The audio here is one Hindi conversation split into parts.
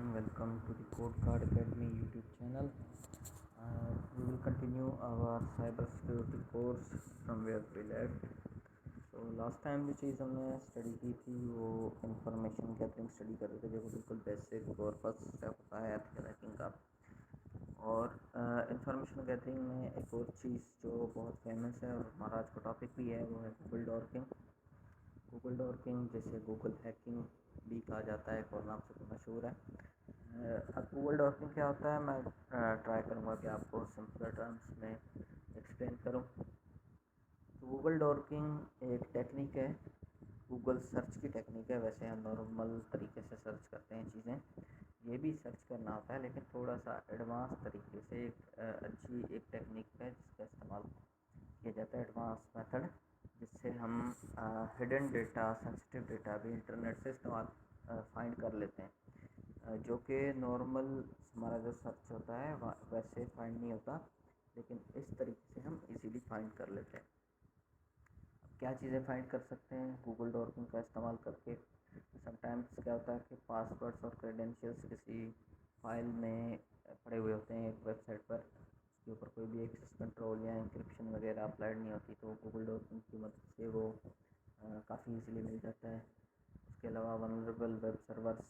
everyone, welcome to the Code Card Academy YouTube channel. We will continue our cyber security course from where we left. So last time जो चीज़ हमने स्टडी की थी वो इंफॉर्मेशन गैदरिंग स्टडी कर रहे थे, जो बिल्कुल बेसिक और फर्स्ट स्टेप होता है एथिकल हैकिंग का। और इंफॉर्मेशन गैदरिंग में एक और चीज़ जो बहुत फेमस है और हमारा आज का टॉपिक भी है वो है गूगल डॉर्किंग। गूगल डॉर्किंग जैसे गूगल हैकिंग भी कहा जाता है, एक और नाम से तो मशहूर है। अब गूगल डॉर्किंग क्या होता है, मैं ट्राई करूँगा कि आपको सिंपल टर्म्स में एक्सप्लेन करूँ। तो गूगल डॉर्किंग एक टेक्निक है, गूगल सर्च की टेक्निक है। वैसे हम नॉर्मल तरीके से सर्च करते हैं चीज़ें, ये भी सर्च करना होता है, लेकिन थोड़ा सा एडवांस तरीके से एक अच्छी एक टेक्निक है जिसका इस्तेमाल किया जाता है, एडवांस मेथड, जिससे हम हिडन डेटा, सेंसिटिव डेटा भी इंटरनेट से इस्तेमाल फाइंड कर लेते हैं, जो कि नॉर्मल हमारा जो सर्च होता है वैसे फाइंड नहीं होता, लेकिन इस तरीके से हम इजीली फाइंड कर लेते हैं। अब क्या चीज़ें फाइंड कर सकते हैं गूगल डॉर्किंग का इस्तेमाल करके? समटाइम्स क्या होता है कि पासवर्ड्स और क्रेडेंशियल्स किसी फाइल में पड़े हुए होते हैं एक वेबसाइट पर, उसके ऊपर कोई भी एक्सेस कंट्रोल या इंक्रिप्शन वगैरह अप्लाइड नहीं होती, तो गूगल डॉर्किंग की मदद से वो काफ़ी इजीली मिल जाता है। उसके अलावा वनरेबल वेब सर्वर्स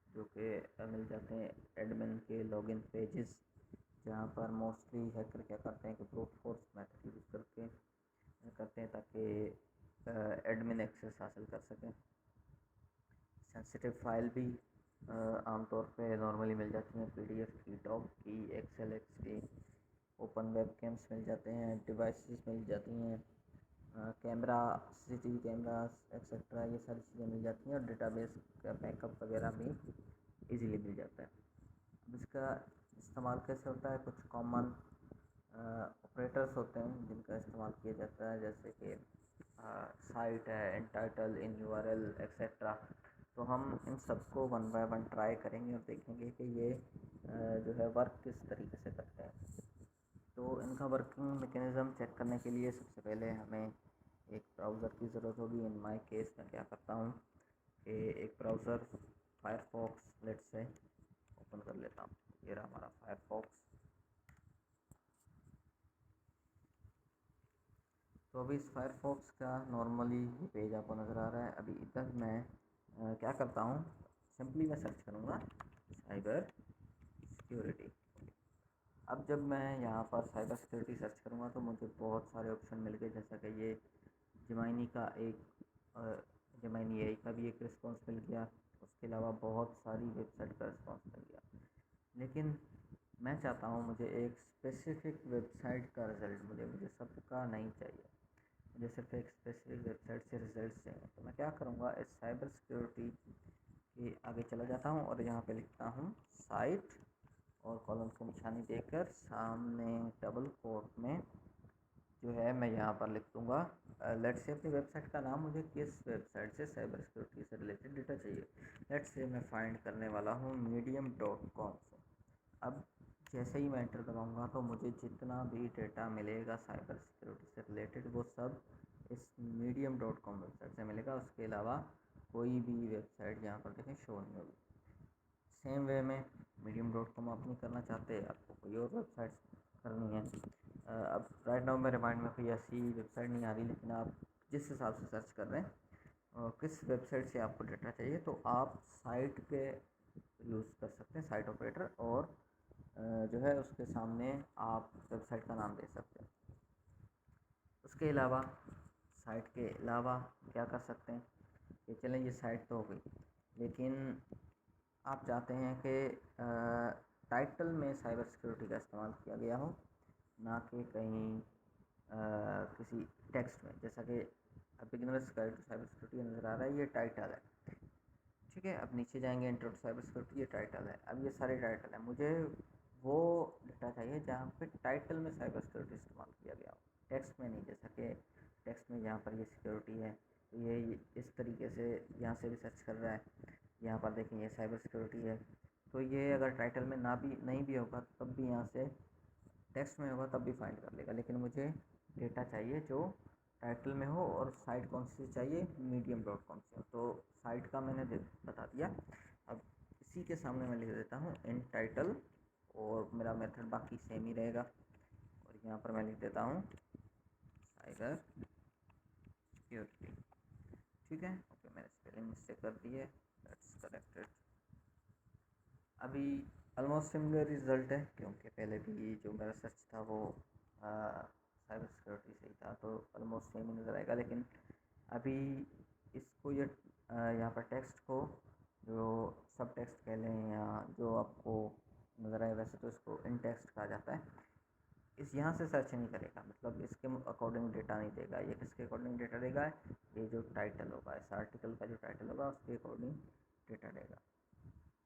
जो कि मिल जाते हैं, एडमिन के लॉगिन पेजेस, जहाँ पर मोस्टली हैकर क्या करते हैं कि ब्रूट फोर्स मेथड यूज़ करके करते हैं ताकि एडमिन एक्सेस हासिल कर सकें। सेंसिटिव फाइल भी आमतौर पे नॉर्मली मिल जाती हैं, पीडीएफ की, डॉक की, एक्सेल एक्स की, ओपन वेब कैम्स मिल जाते हैं, डिवाइसेस मिल जाती हैं, कैमरा, सीसीटीवी कैमरास एक्सेट्रा, ये सारी चीज़ें मिल जाती हैं, और डेटाबेस का बैकअप वगैरह भी इजीली मिल जाता है। अब इसका इस्तेमाल कैसे होता है? कुछ कॉमन ऑपरेटर्स होते हैं जिनका इस्तेमाल किया जाता है, जैसे कि साइट है, एंटाइटल, इन यूआरएल एक्सेट्रा। तो हम इन सबको वन बाय वन ट्राई करेंगे और देखेंगे कि ये जो है वर्क किस तरीके से करते हैं। तो इनका वर्किंग मैकेनिज़्म चेक करने के लिए सबसे पहले हमें एक ब्राउज़र की ज़रूरत होगी। इन माय केस मैं क्या करता हूँ कि एक browser Firefox let's say open कर लेता हूँ। ये रहा हमारा फायरफॉक्स। तो अभी इस फायरफॉक्स का नॉर्मली ये पेज आपको नज़र आ रहा है। अभी इधर मैं क्या करता हूँ, सिंपली मैं सर्च करूँगा साइबर सिक्योरिटी। अब जब मैं यहाँ पर साइबर सिक्योरिटी सर्च करूँगा तो मुझे बहुत सारे ऑप्शन मिल गए, जैसा कि ये जेमाइनी का एक जेमाइनी एआई का भी एक रिस्पॉन्स मिल गया। उसके अलावा बहुत सारी वेबसाइट का रिस्पॉन्स मिल गया, लेकिन मैं चाहता हूँ मुझे एक स्पेसिफिक वेबसाइट का रिज़ल्ट मिले, मुझे सबका नहीं चाहिए, मुझे सिर्फ एक स्पेसिफिक वेबसाइट से रिजल्ट चाहिए। तो मैं क्या करूँगा, इस साइबर सिक्योरिटी के आगे चला जाता हूँ और यहाँ पे लिखता हूँ साइट, और कॉलम की निशानी देकर सामने डबल कोट में जो है मैं यहाँ पर लिख दूँगा लेट्स से अपनी वेबसाइट का नाम, मुझे किस वेबसाइट से साइबर सिक्योरिटी से रिलेटेड डेटा चाहिए। लेट्स से मैं फाइंड करने वाला हूँ medium.com से। अब जैसे ही मैं एंटर दबाऊँगा तो मुझे जितना भी डेटा मिलेगा साइबर सिक्योरिटी से रिलेटेड वो सब इस medium.com वेबसाइट से मिलेगा। उसके अलावा कोई भी वेबसाइट यहाँ पर देखें शो नहीं होगी। सेम वे में medium.com आप नहीं करना चाहते, आपको कोई और वेबसाइट करनी है। अब राइट नाउ मेरे माइंड में कोई ऐसी वेबसाइट नहीं आ रही, लेकिन आप जिस हिसाब से सर्च कर रहे हैं किस वेबसाइट से आपको डेटा चाहिए, तो आप साइट के यूज़ कर सकते हैं, साइट ऑपरेटर, और जो है उसके सामने आप वेबसाइट का नाम दे सकते हैं। उसके अलावा साइट के अलावा क्या कर सकते हैं कि चलें ये साइट तो हो गई, लेकिन आप चाहते हैं कि टाइटल में साइबर सिक्योरिटी का इस्तेमाल किया गया हो, ना कि कहीं किसी टेक्स्ट में, जैसा कि beginners guide to cyber security नज़र आ रहा है, ये टाइटल है, ठीक है। अब नीचे जाएंगे, इंट्रो टू साइबर सिक्योरिटी, ये टाइटल है। अब ये सारे टाइटल है, मुझे वो डेटा चाहिए जहाँ पे टाइटल में साइबर सिक्योरिटी इस्तेमाल किया गया हो, टेक्स्ट में नहीं। जैसा कि टेक्स्ट में यहाँ पर ये सिक्योरिटी है, तो ये इस तरीके से यहाँ से भी सर्च कर रहा है, यहाँ पर देखें ये साइबर सिक्योरिटी है। तो ये अगर टाइटल में ना भी नहीं भी होगा तब भी यहाँ से टेक्स्ट में होगा तब भी फाइंड कर लेगा, लेकिन मुझे डेटा चाहिए जो टाइटल में हो, और साइट कौन सी चाहिए, medium.com से। तो साइट का मैंने बता दिया। अब इसी के सामने मैं लिख देता हूँ इन टाइटल, और मेरा मेथड बाकी सेम ही रहेगा। और यहाँ पर मैं लिख देता हूँ साइबर सिक्योरिटी। ठीक है, ओके, मैंने स्पेलिंग मिस्टेक कर दी है, दैट्स करेक्टेड। अभी ऑलमोस्ट सिमिलर रिजल्ट है, क्योंकि पहले भी जो मेरा सर्च था वो साइबर सिक्योरिटी से ही था, तो ऑलमोस्ट सेम ही नज़र आएगा। लेकिन अभी इसको ये यहाँ पर टेक्स्ट को जो सब टेक्स्ट कह लें या जो आपको नज़र आए, वैसे तो इसको इन टेक्स्ट कहा जाता है। इस यहाँ से सर्च नहीं करेगा, मतलब इसके अकॉर्डिंग डेटा नहीं देगा। ये किसके अकॉर्डिंग डेटा देगा? ये जो टाइटल होगा, इस आर्टिकल का जो टाइटल होगा उसके अकॉर्डिंग डेटा देगा।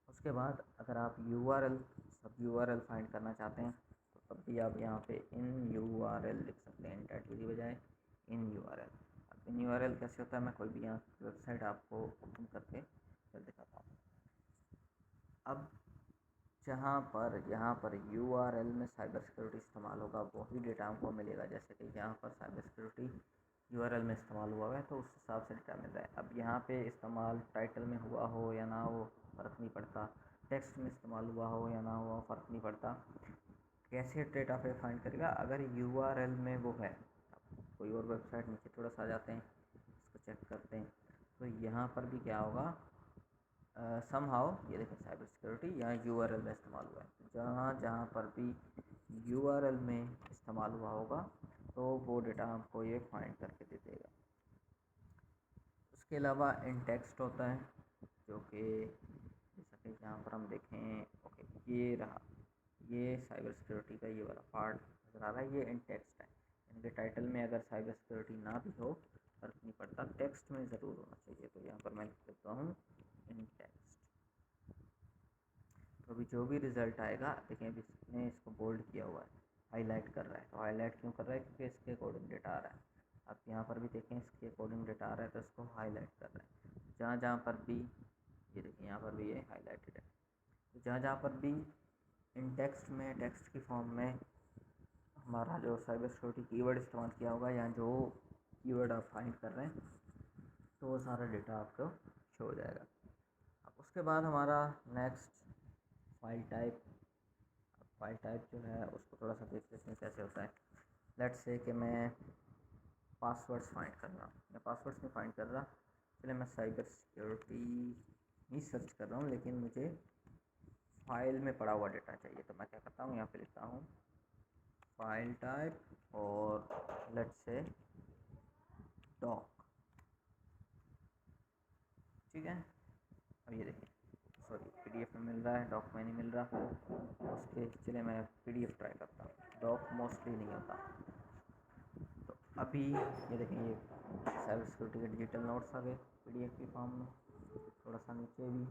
उसके बाद अगर आप URL, सब URL फाइंड करना चाहते हैं तो तब भी आप यहाँ पे इन URL लिख सकते हैं, इन टाइटल की बजाय इन URL। अब इन URL कैसे होता है, मैं कोई भी यहाँ वेबसाइट आपको ओपन करके फिर दिखाता हूँ। अब जहाँ पर यहाँ पर URL में साइबर सिक्योरिटी इस्तेमाल होगा वही डेटा हमको मिलेगा। जैसे कि यहाँ पर साइबर सिक्योरिटी URL में इस्तेमाल हुआ है तो उस हिसाब से डेटा मिल रहा है। अब यहाँ पे इस्तेमाल टाइटल में हुआ हो या ना हो फ़र्क नहीं पड़ता, टेक्स्ट में इस्तेमाल हुआ हो या ना हुआ फ़र्क नहीं पड़ता। कैसे डेटा पे फाइंड करेगा? अगर URL में वो है, कोई और वेबसाइट नीचे थोड़ा सा आ जाते हैं, इसको चेक करते हैं, तो यहाँ पर भी क्या होगा, समहाउ ये देखें साइबर सिक्योरिटी यहाँ URL में इस्तेमाल हुआ है। जहाँ जहाँ पर भी URL में इस्तेमाल हुआ होगा तो वो डेटा हमको ये फाइंड करके दे देगा। उसके अलावा इन टेक्स्ट होता है, जो कि जैसा कि यहाँ पर हम देखें, ओके, ये रहा, ये साइबर सिक्योरिटी का ये वाला पार्ट नज़र आ रहा है, ये इन टेक्स्ट है। इनके टाइटल में अगर साइबर सिक्योरिटी ना भी हो फर्क नहीं पड़ता, टेक्स्ट में ज़रूर होना चाहिए। तो यहाँ पर मैं लिख देता हूँ इन टेक्स्ट। तो अभी जो भी रिज़ल्ट आएगा, देखें अभी इसने इसको बोल्ड किया हुआ है, हाईलाइट कर रहा है। तो हाईलाइट क्यों कर रहा है? क्योंकि इसके अकॉर्डिंग डेटा आ रहा है। आप यहाँ पर भी देखें इसके अकॉर्डिंग डेटा आ रहा है तो इसको हाईलाइट कर रहा है। जहाँ जहाँ पर भी, ये देखें यहाँ पर भी ये हाईलाइटेड है। तो जहाँ जहाँ पर भी इन टेक्स्ट में, टेक्स्ट की फॉर्म में हमारा जो साइबर सिक्योरिटी कीवर्ड इस्तेमाल किया होगा या जो कीवर्ड आप फाइंड कर रहे हैं, तो वो सारा डेटा आपको शो हो जाएगा। अब उसके बाद हमारा next file type. File type जो है उसको थोड़ा सा देख लेते हैं कैसे होता है। लेट्स से कि मैं पासवर्ड्स फाइंड कर रहा हूँ, मैं पासवर्ड्स नहीं फाइंड कर रहा, चलिए मैं साइबर सिक्योरिटी ही सर्च कर रहा हूँ, लेकिन मुझे फाइल में पड़ा हुआ डेटा चाहिए। तो मैं क्या करता हूँ, यहाँ पे लिखता हूँ फाइल टाइप और लेट्स से डॉक। ठीक है, अब ये देखिए, सॉरी PDF में मिल रहा है, डॉक में नहीं मिल रहा। उसके चलिए मैं PDF ट्राई करता हूँ, डॉक मोस्टली नहीं होता। तो अभी ये देखें, ये साइबर सिक्योरिटी के डिजिटल नोट्स आ गए PDF की फॉर्म में, थोड़ा सा नीचे भी,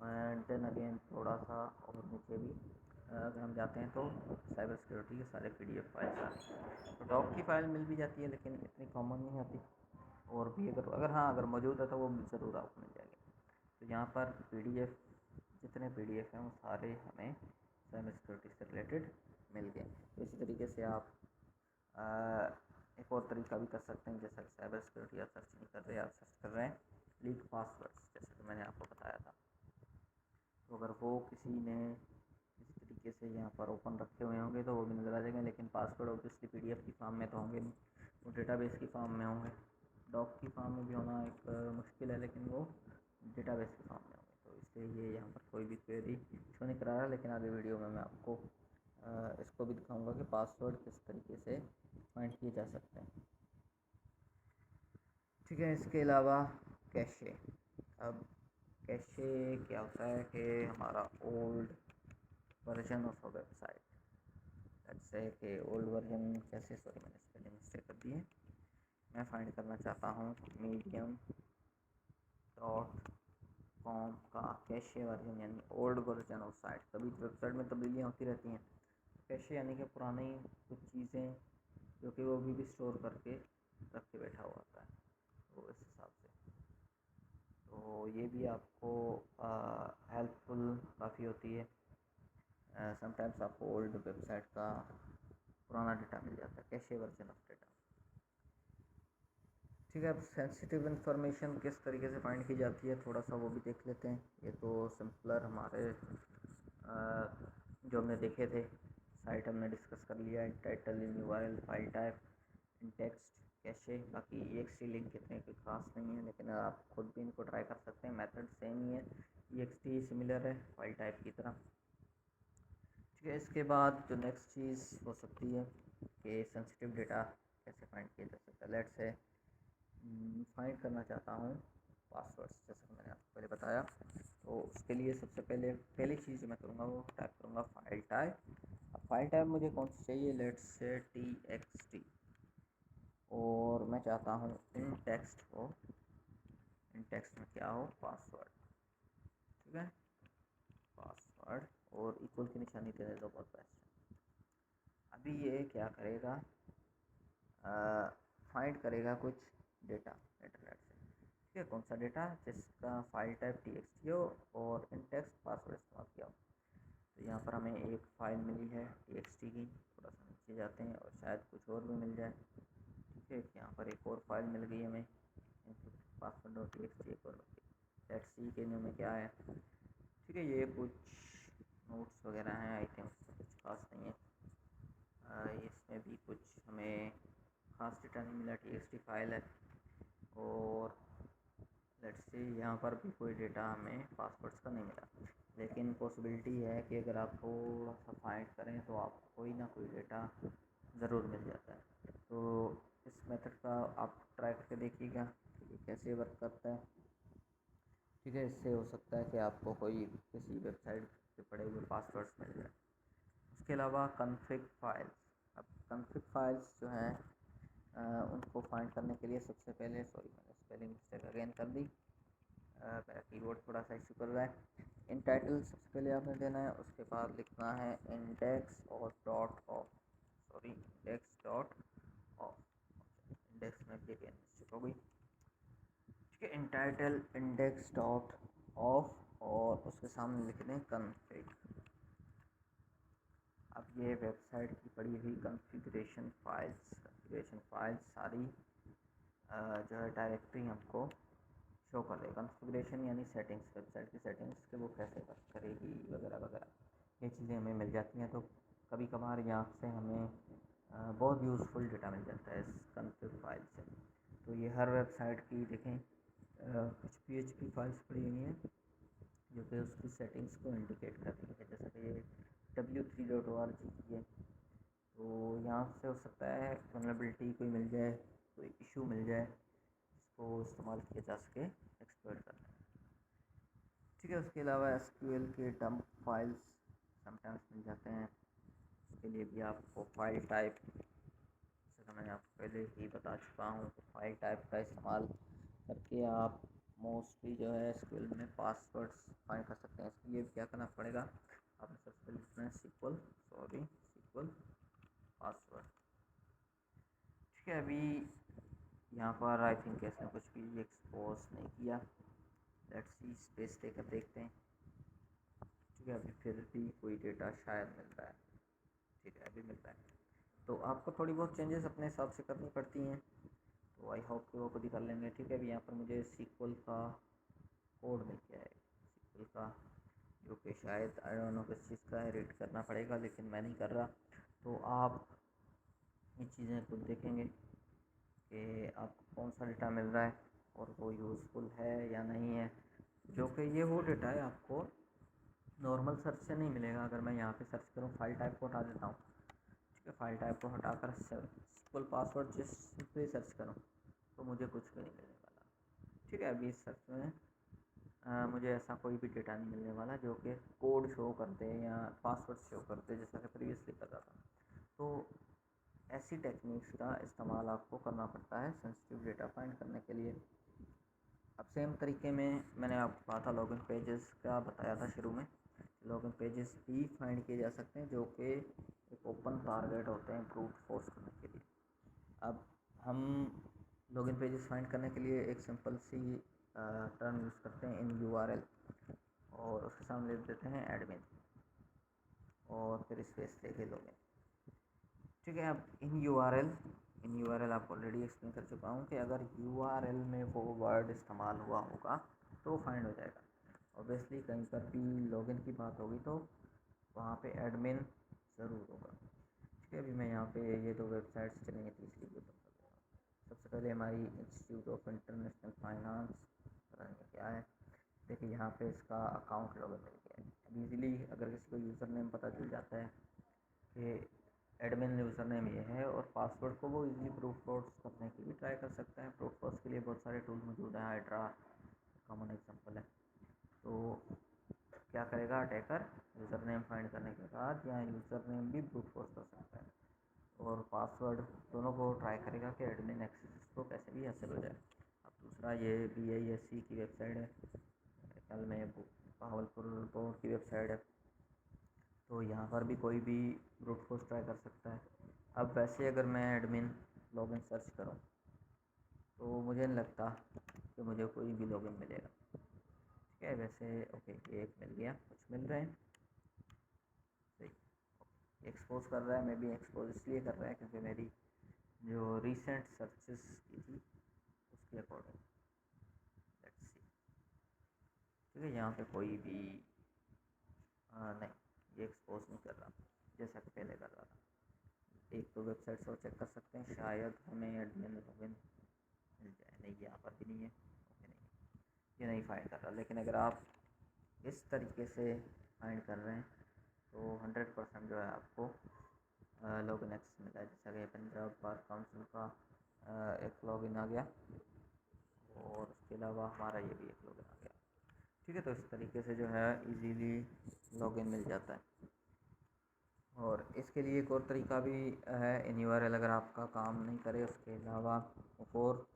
एंड देन अगेन थोड़ा सा और नीचे भी। अगर हम जाते हैं तो साइबर सिक्योरिटी के सारे PDF फाइल्स आ गए। तो डॉक की फ़ाइल मिल भी जाती है लेकिन इतनी कॉमन नहीं आती, और भी अगर हाँ अगर मौजूद है तो वो ज़रूर आपको मिल जाएगी। तो यहाँ पर PDF, जितने PDF हैं वो सारे हमें साइबर सिक्योरिटी से रिलेटेड मिल गए। तो इसी तरीके से आप एक और तरीका भी कर सकते हैं, जैसा साइबर सिक्योरिटी आप सर्च नहीं कर रहे, आप सर्च कर रहे हैं लीक पासवर्ड्स, जैसे कि मैंने आपको बताया था। तो अगर वो किसी ने किसी तरीके से यहाँ पर ओपन रखे हुए होंगे तो वो भी नज़र आ जाएंगे, लेकिन पासवर्ड ऑब्वियसली PDF की फॉर्म में तो होंगे नहीं, वो डेटाबेस की फॉर्म में होंगे। डॉक की फॉर्म में भी होना एक मुश्किल है, लेकिन वो डेटाबेस की फॉर्म में होंगे। तो इसलिए ये यहाँ पर कोई भी क्वेरी शो नहीं करा रहा, लेकिन आगे वीडियो में मैं आपको इसको भी दिखाऊंगा कि पासवर्ड किस तरीके से फाइंड किए जा सकते हैं। ठीक है, इसके अलावा कैशे। अब कैशे क्या होता है कि हमारा old version of a website, let's say कि ओल्ड वर्जन कैसे, सॉरी मैंने स्पेलिंग मिस्टेक कर दी है। मैं फाइंड करना चाहता हूँ medium.com का कैशे वर्जन, यानी ओल्ड वर्जन ऑफ साइट। कभी वेबसाइट में तब्दीलियाँ होती रहती हैं, कैशे यानी कि पुरानी कुछ चीज़ें जो कि वो भी स्टोर करके रख के बैठा हुआ होता है, तो इस हिसाब से। तो ये भी आपको हेल्पफुल काफ़ी होती है। समटाइम्स आपको ओल्ड वेबसाइट का पुराना डेटा मिल जाता है, कैशे वर्जन ऑफ डेटा। ठीक है, अब सेंसिटिव इन्फॉर्मेशन किस तरीके से फाइंड की जाती है थोड़ा सा वो भी देख लेते हैं। ये तो सिंपलर हमारे जो हमने देखे थे साइट हमने डिस्कस कर लिया है, टाइटल, इन यूआरएल, फाइल टाइप, इन टेक्स्ट, कैशे। बाकी EXT लिंक कितने कोई खास नहीं है, लेकिन आप खुद भी इनको ट्राई कर सकते हैं, मेथड सेम ही है, EXT सिमिलर है फाइल टाइप की तरह। ठीक है, इसके बाद जो नेक्स्ट चीज़ हो सकती है कि सेंसिटिव डेटा कैसे फाइंड किया जा सकता है। लेट्स से फाइंड करना चाहता हूँ पासवर्ड्स, जैसा कि मैंने आपको पहले बताया। तो उसके लिए सबसे पहली चीज़ जो मैं करूँगा वो टाइप करूँगा फाइल टाइप। अब फाइल टाइप मुझे कौन सी चाहिए, लेट्स से TXT, और मैं चाहता हूँ इन टेक्स्ट हो, इन टेक्स्ट में क्या हो, पासवर्ड। ठीक है, पासवर्ड, और इक्वल की निशानी दे दो, बहुत बेस्ट है। अभी ये क्या करेगा, फाइंड करेगा कुछ डेटा इंटरनेट से। ठीक है, कौन सा डेटा, जिसका फाइल टाइप TXT हो और इन टेक्स्ट पासवर्ड इस्तेमाल किया हो। तो यहाँ पर हमें एक फ़ाइल मिली है TXT की, थोड़ा सा नीचे जाते हैं और शायद कुछ और भी मिल जाए। ठीक है, यहाँ पर एक और फाइल मिल गई हमें, पासवर्ड डॉट TXT, एक और लेट्स सी के में क्या है। ठीक है, ये कुछ नोट्स वगैरह हैं, आई थिंक कुछ खास नहीं है। इसमें भी कुछ हमें खास डेटा नहीं मिला, TXT फाइल है। और लेट्स सी यहाँ पर भी कोई डेटा हमें पासवर्ड्स का नहीं मिला, लेकिन पॉसिबिलिटी है कि अगर आप थोड़ा सा फाइंड करें तो आपको कोई ना कोई डेटा ज़रूर मिल जाता है। तो इस मेथड का आप ट्राई करके देखिएगा कि ये कैसे वर्क करता है। ठीक है, इससे हो सकता है कि आपको कोई किसी वेबसाइट के पड़े हुए पासवर्ड्स मिल जाए। उसके अलावा कॉन्फ़िग फाइल्स, अब कॉन्फ़िग फाइल्स जो हैं उनको फाइंड करने के लिए सबसे पहले, सॉरी मैंने स्पेलिंग मिस्टेक अगेन कर दी, मेरा कीबोर्ड थोड़ा सा इशू कर रहा है। इन टाइटल सबसे पहले आपने देना है, उसके बाद लिखना है इंडेक्स और dot of, sorry index dot of, index में भी अगेन मिस्टेक हो गई। ठीक है, इंटाइटल इंडेक्स डॉट ऑफ, और उसके सामने लिख दें कॉन्फ़िग। अब ये वेबसाइट की पड़ी हुई कॉन्फ़िगरेशन फाइल्स सारी जो है डायरेक्टरी हमको शो कर देगा। कॉन्फ़िगरेशन यानी सेटिंग्स, वेबसाइट की सेटिंग्स के वो कैसे वर्क करेगी वगैरह वगैरह, ये चीज़ें हमें मिल जाती हैं। तो कभी कभार यहाँ से हमें बहुत यूज़फुल डेटा मिल जाता है इस कॉन्फ़िग फाइल से। तो ये हर वेबसाइट की देखें कुछ PHP फाइल्स पड़ी हुई हैं जो कि उसकी सेटिंग्स को इंडिकेट करती है, जैसे कि ये w3.org की है। तो यहाँ से हो सकता है वल्नरेबिलिटी कोई मिल जाए, कोई इशू मिल जाए जिसको इस्तेमाल किया जा सके एक्सप्लॉइट करने में। ठीक है, उसके अलावा SQL के डंप फाइल्स समटाइम्स मिल जाते हैं, उसके लिए भी आपको फाइल टाइप, जैसा मैंने आपको पहले ही बता चुका हूँ, तो फाइल टाइप का इस्तेमाल करके आप मोस्टली जो है SQL में पासवर्ड्स फाइंड कर सकते हैं। इसके लिए क्या करना पड़ेगा, आपने सबसे पहले लिखना है SQL पासवर्ड। ठीक है, अभी यहाँ पर आई थिंक इसने कुछ भी एक्सपोज नहीं किया, लेट्स सी स्पेस देकर देखते हैं। ठीक है, अभी फिर भी कोई डेटा शायद मिल रहा है। ठीक है, अभी मिल रहा है। तो आपको थोड़ी बहुत चेंजेस अपने हिसाब से करनी पड़ती हैं, तो आई होप कि वो खुद ही कर लेंगे। ठीक है, अभी यहाँ पर मुझे SQL का कोड मिल गया है, SQL का, जो कि शायद आई डोंट नो किस चीज़ का है, रीड करना पड़ेगा, लेकिन मैं नहीं कर रहा। तो आप ये चीज़ें खुद देखेंगे कि आपको कौन सा डेटा मिल रहा है और वो यूज़फुल है या नहीं है। जो कि ये वो डेटा है आपको नॉर्मल सर्च से नहीं मिलेगा। अगर मैं यहाँ पे सर्च करूँ, फाइल टाइप को हटा देता हूँ। ठीक है, फाइल टाइप को हटाकर SQL पासवर्ड जिस पे सर्च करूँ तो मुझे कुछ भी नहीं मिलने वाला। ठीक है, अभी इस सर्च में मुझे ऐसा कोई भी डेटा नहीं मिलने वाला जो कि कोड शो करते या पासवर्ड शो करते जैसा कि प्रीवियसली कर रहा था। तो ऐसी टेक्निक्स का इस्तेमाल आपको करना पड़ता है सेंसिटिव डेटा फाइंड करने के लिए। अब सेम तरीके में मैंने आपको कहा था लॉगिन पेजेस का बताया था शुरू में, लॉगिन पेजेस भी फाइंड किए जा सकते हैं जो कि एक ओपन टारगेट होते हैं ब्रूट फोर्स करने के लिए। अब हम लॉगिन पेजेस फाइंड करने के लिए एक सिंपल सी टर्म यूज़ करते हैं, इन URL, और उसके सामने लिख देते हैं एडमिन और फिर स्पेस लेके लॉगिन। ठीक है, अब इन URL इन यूआरएल आपको ऑलरेडी एक्सप्लेन कर चुका हूँ कि अगर यूआरएल में वो वर्ड इस्तेमाल हुआ होगा तो फाइंड हो जाएगा। ऑब्वियसली कहीं पर भी लॉगिन की बात होगी तो वहाँ पे एडमिन ज़रूर होगा। ठीक है, अभी मैं यहाँ पे ये दो वेबसाइट्स चलेंगे तीसरी भी ओपन कर देता हूँ। सबसे पहले हमारी इंस्टीट्यूट ऑफ इंटरनेशनल फाइनेंस, पता नहीं क्या है। देखिए यहाँ पे इसका अकाउंट लॉगिन मिल गया है। अब ईज़िली अगर किसी को यूज़र नेम पता चल जाता है कि एडमिन यूज़र नेम ये है और पासवर्ड को वो इजीली प्रूफ फोर्स करने की भी ट्राई कर सकते हैं। प्रूफ फोर्स के लिए बहुत सारे टूल मौजूद हैं, हाइड्रा कॉमन एग्जांपल है। तो क्या करेगा अटैकर, यूज़र नेम फाइंड करने के बाद या यूज़र नेम भी ब्रूट फोर्स कर सकता है और पासवर्ड दोनों को ट्राई करेगा कि एडमिन एक्सेस को कैसे भी हासिल हो जाए। अब दूसरा ये BISC की वेबसाइट है, कल में बहावलपुर बोर्ड की वेबसाइट है, तो यहाँ पर भी कोई भी ब्रूट फोर्स ट्राई कर सकता है। अब वैसे अगर मैं एडमिन लॉगिन सर्च करूँ तो मुझे नहीं लगता कि मुझे कोई भी लॉगिन मिलेगा। ठीक है, वैसे ओके ये एक मिल गया, कुछ मिल रहे हैं सही। एक्सपोज कर रहा है, मैं भी एक्सपोज इसलिए कर रहा है क्योंकि मेरी जो रीसेंट सर्चेस की थी उसके अकॉर्डिंग। Let's see. ठीक है, यहाँ पे कोई भी नहीं, ये एक्सपोज नहीं कर रहा जैसा कि पहले कर रहा था। एक तो वेबसाइट्स और चेक कर सकते हैं, शायद हमें एडमिन लॉगिन मिल जाए। नहीं, यहाँ पर भी नहीं है। ओके, नहीं, ये नहीं फाइंड कर रहा। लेकिन अगर आप इस तरीके से फाइंड कर रहे हैं तो 100% जो है आपको लॉगिन एक्सेस मिला है। जैसा कि पंजाब बार काउंसिल का एक लॉगिन आ गया और उसके अलावा हमारा ये भी एक लॉगिन आ गया। ठीक है, तो इस तरीके से जो है इजीली लॉगिन मिल जाता है। और इसके लिए एक और तरीका भी है, इन यूआरएल अगर आपका काम नहीं करे उसके अलावा एक और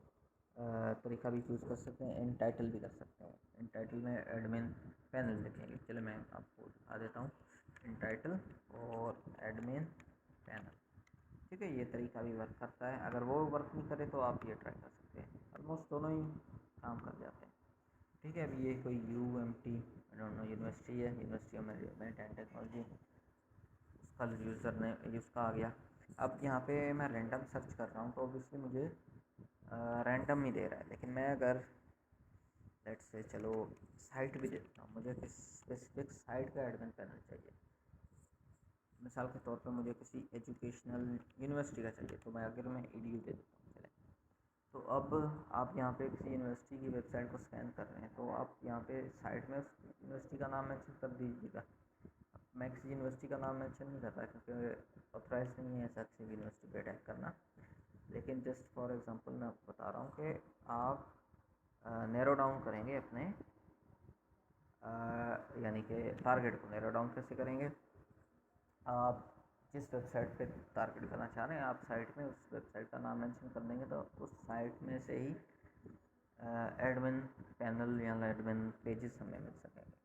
तरीका भी यूज़ कर सकते हैं, इन टाइटल भी कर सकते हैं। इन टाइटल में एडमिन पैनल देखेंगे, चलो मैं आपको दिखा देता हूँ इन टाइटल और एडमिन पैनल। ठीक है, ये तरीका भी वर्क करता है। अगर वो वर्क नहीं करे तो आप ये ट्राई कर सकते हैं, ऑलमोस्ट दोनों ही काम कर जाते हैं। ठीक है, अभी ये कोई UMT डोंट नो यूनिवर्सिटी है, university of management and technology, उसका यूज़र ने उसका आ गया। अब यहाँ पे मैं रैंडम सर्च कर रहा हूँ तो ऑब्वियसली मुझे रैंडम ही दे रहा है। लेकिन मैं अगर लेट्स से चलो साइट भी देता हूँ, मुझे किस स्पेसिफिक साइट का एडमिन पैनल चाहिए। मिसाल के तौर पर मुझे किसी एजुकेशनल यूनिवर्सिटी का चाहिए तो मैं EDU दे देता हूँ। चले, तो अब आप यहाँ पे किसी यूनिवर्सिटी की वेबसाइट को स्कैन कर रहे हैं तो आप यहाँ पे साइट में उस यूनिवर्सिटी का नाम मेंशन कर दीजिएगा। मैं किसी यूनिवर्सिटी का नाम मेंशन नहीं कर रहा क्योंकि ऑथराइज नहीं है ऐसा किसी यूनिवर्सिटी पे अटैक करना। लेकिन जस्ट फॉर एग्जांपल मैं आपको बता रहा हूँ कि आप नैरो डाउन करेंगे अपने यानी कि टारगेट को नैरो डाउन कैसे करेंगे। आप जिस वेबसाइट पे टारगेट करना चाह रहे हैं आप साइट में उस वेबसाइट का नाम मेंशन कर देंगे तो उस साइट में से ही एडमिन पैनल या एडमिन पेजेस हमें मिल सकेंगे।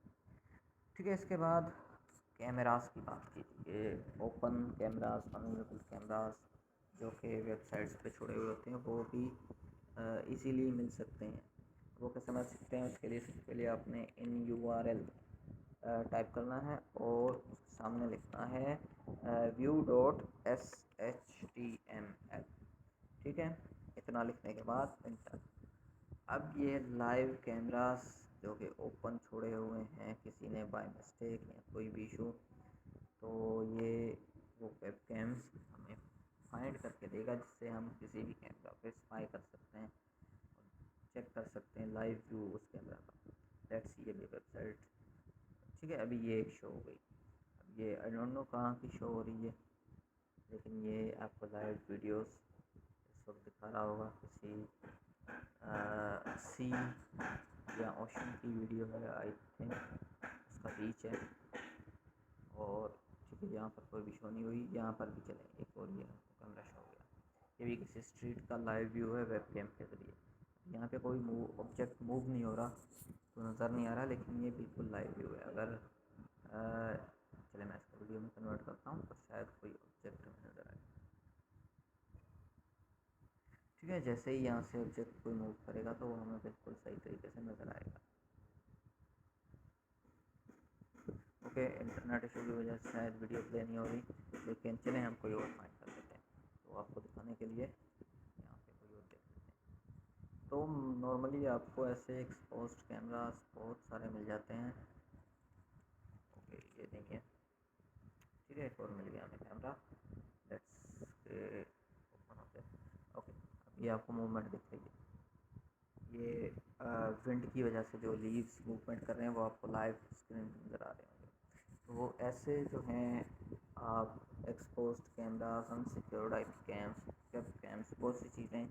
ठीक है, इसके बाद कैमरास की बात कीजिए। ओपन कैमरास, अनलिमिटेड कैमरास जो कि वेबसाइट्स पे छोड़े हुए होते हैं वो भी इजीली मिल सकते हैं। वो कैसे समझ सकते हैं, उसके लिए सबसे पहले आपने इन URL टाइप करना है और उसके सामने लिखना है view.shtml। ठीक है, इतना लिखने के बाद इंटर। अब ये लाइव कैमरास जो कि ओपन छोड़े हुए हैं किसी ने बाय मिस्टेक या कोई भी इशू, तो ये वो वेब कैम्स हमें फाइंड करके देगा जिससे हम किसी भी कैमरा पे स्पाई कर सकते हैं और चेक कर सकते हैं लाइव व्यू उस कैमरा का। लेट्स ये भी वेबसाइट। ठीक है, अभी ये एक शो हो गई। अब ये आई डोंट नो कहाँ की शो हो रही है, लेकिन ये आपको लाइव वीडियोस इस वक्त दिखा रहा होगा किसी सी या ओशन की वीडियो है आई थिंक, उसका बीच है। और ठीक है, यहाँ पर कोई भी शो नहीं हुई, यहाँ पर भी चले एक और ये कैमरा शो हो गया। ये भी किसी स्ट्रीट का लाइव व्यू है वेब कैम के ज़रिए। यहाँ पे कोई ऑब्जेक्ट मूव नहीं हो रहा तो नज़र नहीं आ रहा, लेकिन ये बिल्कुल लाइव व्यू है। अगर चले मैं इसको वीडियो में कन्वर्ट करता हूँ तो शायद कोई ऑब्जेक्ट में नज़र आए। ठीक है, जैसे ही यहाँ से ऑब्जेक्ट कोई मूव करेगा तो वो हमें बिल्कुल सही तरीके से नज़र आएगा। ओके, इंटरनेट इशू की वजह से शायद वीडियो प्ले नहीं हो रही, लेकिन चलें हम कोई और फाइंड कर लेते हैं। तो आपको दिखाने के लिए तो नॉर्मली आपको ऐसे एक्सपोज्ड कैमरास बहुत सारे मिल जाते हैं। ओके, ये देखिए, ठीक है, एक और मिल गया हमें कैमरा। लेट्स ओपन होते हैं। ओके, अब ये आपको मूवमेंट दिख रही है। ये विंड की वजह से जो लीव्स मूवमेंट कर रहे हैं वो आपको लाइव स्क्रीन नज़र आ रहे होंगे। तो वो ऐसे जो हैं आप exposed cameras, unsecured IP camps, web camps, बहुत सी चीज़ें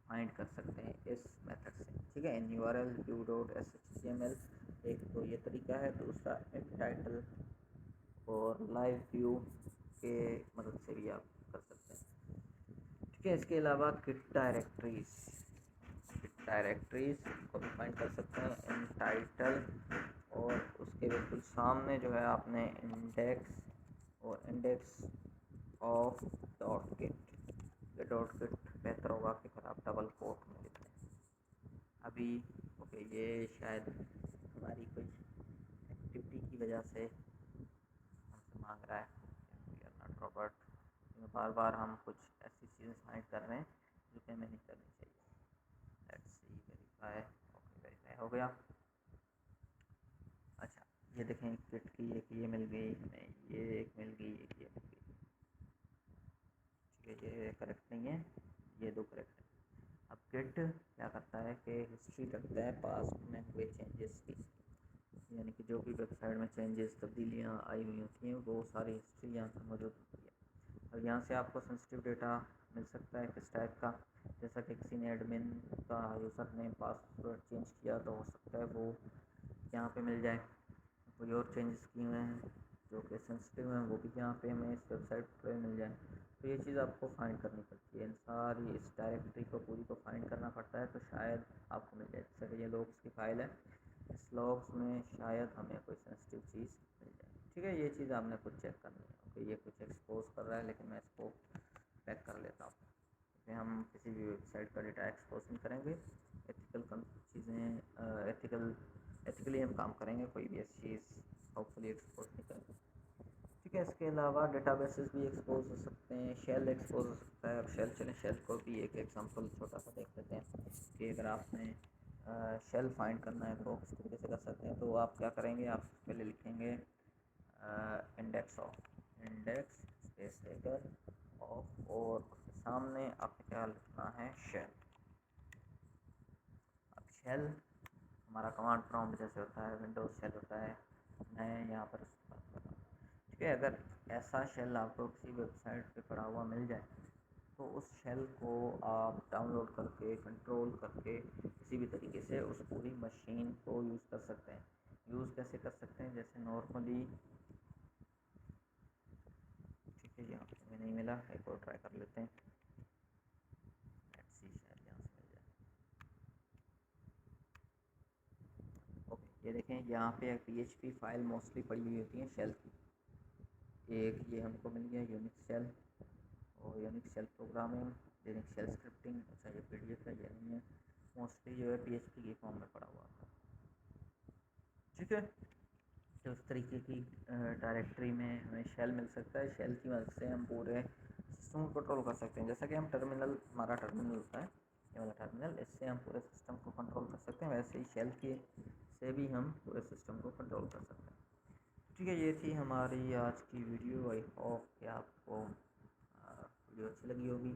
फाइंड कर सकते हैं इस मेथड से। ठीक है, URL view.shhtml एक तो ये तरीका है, दूसरा इन टाइटल और लाइव व्यू के मदद से भी आप कर सकते हैं। ठीक है, इसके अलावा गिट डायरेक्टरीज को भी फाइंड कर सकते हैं इन टाइटल, और उसके बिल्कुल सामने जो है आपने इंडेक्स और इंडेक्स ऑफ डॉट गिट। ये डॉट गिट बेहतर होगा कि फिर आप डबल कोट में लिख दें अभी। ओके, ये शायद हमारी कुछ एक्टिविटी की वजह से हमसे मांग रहा है वी आर नॉट रॉबर्ट। बार बार हम कुछ ऐसी चीज़ें फाइंड कर रहे हैं जो कि हमें नहीं करनी चाहिए। Let's see, verify. Okay, verify हो गया। अच्छा, ये देखें, किट की एक ये मिल गई हमें, ये एक मिल गई, एक ये मिल गई। ठीक है, ये करेक्ट नहीं है, ये दो करेक्ट है। अब गिट क्या करता है कि हिस्ट्री रखता है पास्ट में हुए चेंजेस की, यानी कि जो भी वेबसाइट में चेंजेस, तब्दीलियाँ आई हुई होती हैं वो सारी हिस्ट्री यहाँ पर मौजूद होती है। और यहाँ से आपको सेंसिटिव डेटा मिल सकता है किस टाइप का, जैसा कि किसी ने एडमिन का यूज़र नेम पासवर्ड चेंज किया तो हो सकता है वो यहाँ पे मिल जाए। कोई और चेंजेस किए हुए हैं जो कि सेंसिटिव हैं वो भी यहाँ पे हमें इस वेबसाइट पे मिल जाए। तो ये चीज़ आपको फाइंड करनी पड़ती है, इन सारी इस डायरेक्टरी को पूरी को फाइंड करना पड़ता है, तो शायद आपको मिल जाए। जैसे कि ये लॉग्स की फ़ाइल है, इस लॉग्स में शायद हमें कोई सेंसिटिव चीज़ मिल जाए। ठीक है, ये चीज़ आपने कुछ चेक करनी है। ओके, ये कुछ एक्सपोज कर रहा है लेकिन मैं इसको पैक कर लेता हूँ, क्योंकि हम किसी भी वेबसाइट का डेटा एक्सपोज नहीं करेंगे। एथिकल चीज़ें, एथिकली हम काम करेंगे, कोई भी ऐसी चीज़ होपफुली एक्सपोज नहीं करेंगे। ठीक है, इसके अलावा डेटाबेसेस भी एक्सपोज हो सकते हैं, शेल एक्सपोज हो सकता है। अब शेल, चलें शेल को भी एक एग्जांपल छोटा सा देख लेते हैं कि अगर आपने शेल फाइंड करना है तो किस तरीके से कर सकते हैं। तो आप क्या करेंगे, आप पहले लिखेंगे इंडेक्स स्पेस लेकर ऑफ, और उसके सामने आपने क्या लिखना है, शेल। अब शेल हमारा कमांड प्रॉम्प्ट जैसे होता है, विंडोज़ शेल होता है, मैं यहाँ पर उसकी बात कर रहा हूँ। ठीक है, अगर ऐसा शेल आपको किसी वेबसाइट पे पड़ा हुआ मिल जाए तो उस शेल को आप डाउनलोड करके, कंट्रोल करके किसी भी तरीके से उस पूरी मशीन को यूज़ कर सकते हैं। यूज़ कैसे कर सकते हैं, जैसे नॉर्मली, ठीक है, यहाँ पे हमें नहीं मिला, एक और ट्राई कर लेते हैं। लेट्स सी, शायद यहाँ से मिल जाए। ओके, ये देखें, यहाँ पे एक PHP फाइल मोस्टली पड़ी हुई होती है शेल की। एक ये हमको मिल गया यूनिक्स शेल, और Unix shell programming, Unix shell scripting. अच्छा, ये PDF है, ये नहीं है, मोस्टली जो है PHP की फॉर्म में पड़ा हुआ था। ठीक है, तो उस तरीके की डायरेक्टरी में हमें शेल मिल सकता है। शेल की मदद से हम पूरे सिस्टम को कंट्रोल कर सकते हैं। जैसा कि हम टर्मिनल, हमारा टर्मिनल होता है, ये वाला टर्मिनल, इससे हम पूरे सिस्टम को कंट्रोल कर सकते हैं, वैसे ही शेल के से भी हम पूरे सिस्टम को कंट्रोल कर सकते हैं। ठीक है, ये थी हमारी आज की वीडियो। आई होप कि आपको वीडियो अच्छी लगी होगी।